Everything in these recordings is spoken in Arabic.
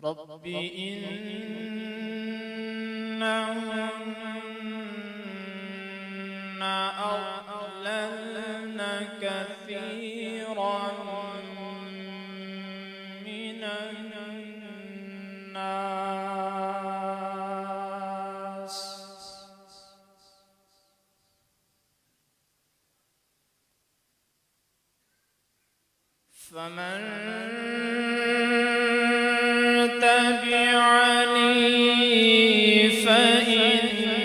رب إنهن أضللن كثيرا من الناس فمن تبعني فإنه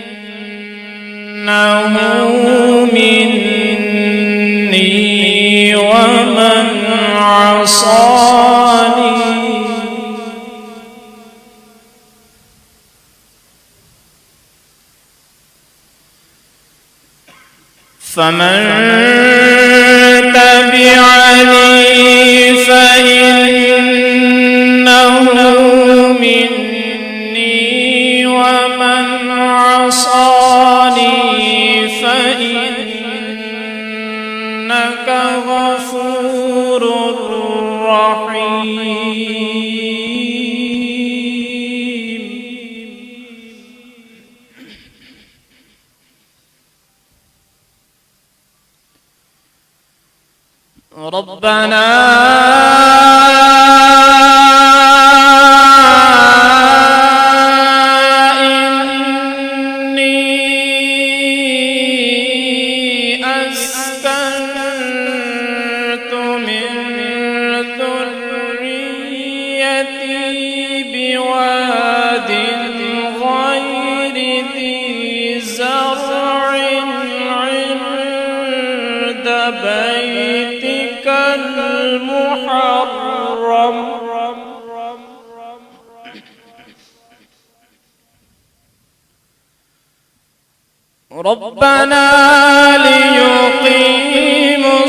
مني ومن عصاني فمن تبعني فإنه مني ومن عصاني فإنك غفور رحيم. ربنا إني أسكنت من ذريتي بواد غير ذي زرع عند بيتك المحرم ربنا ليقيموا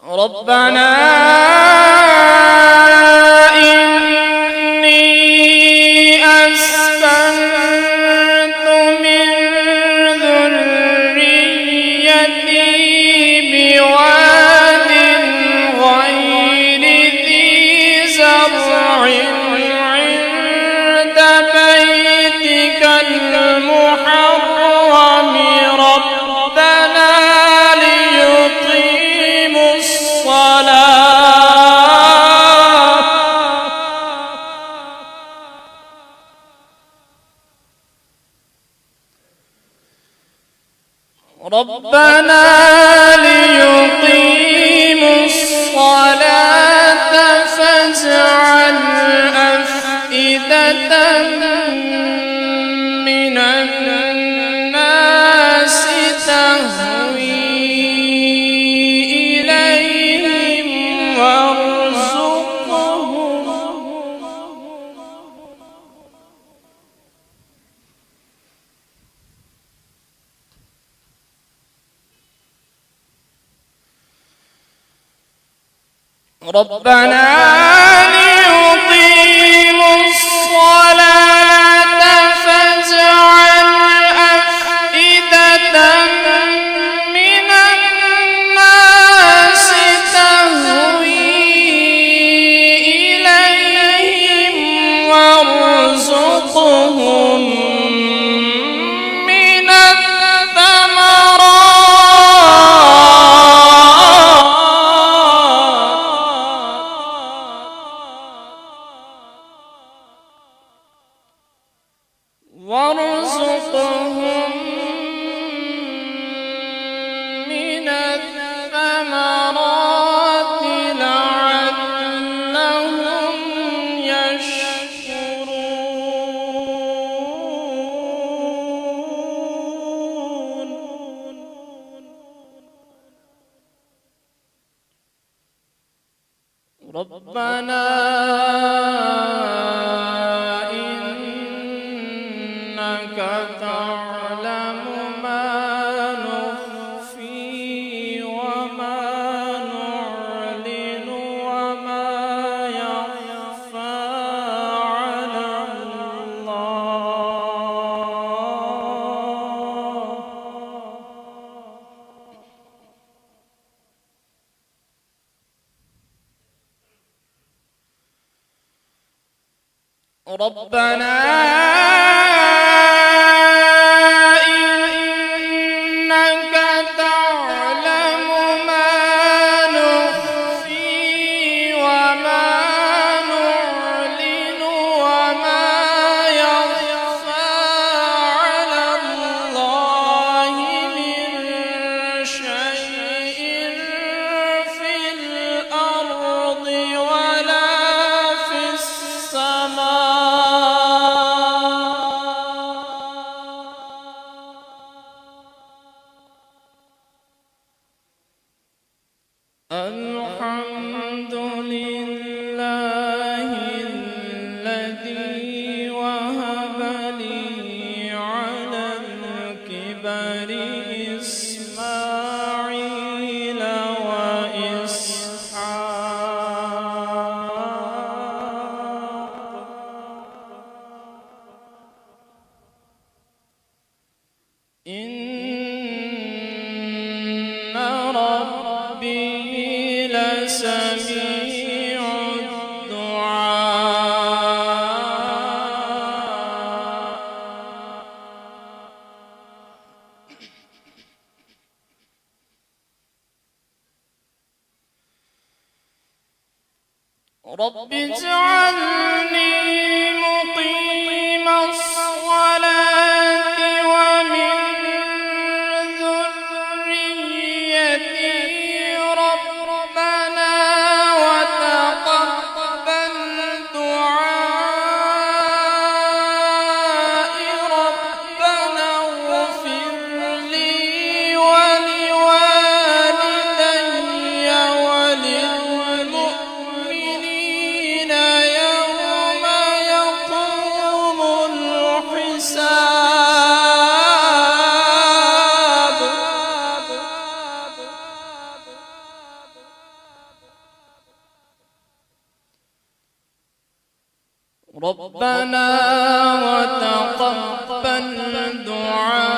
ربنا إني أسكنت من ذريتي بواد غير ذي زرع عند بيتك المحرم ربنا ليقيموا الصلاة فاجعل أفئدة من الناس تهوي إليهم وارزقهم ربنا ليقيموا الصلاة فاجعل أفئدة من الناس تهوي إليهم وارزقهم من الثمرات لعلهم يشكرون ربنا إنك ربنا إنك تعلم ما نخفي وما نعلن وما يخفى على الله من شيء في الأرض ولا في السماء. الحمد لله الذي وهب لي على الكبر إسماعيل وإسحاق إن ربي لسميع الدعاء. رب اجعلني مقيم الصلاة ومن ذريتي ربنا وتقبل دعائي ربنا اغفر لي ولوالدي وللمؤمنين يوم يقوم الحساب. ربنا وتقبل دعاء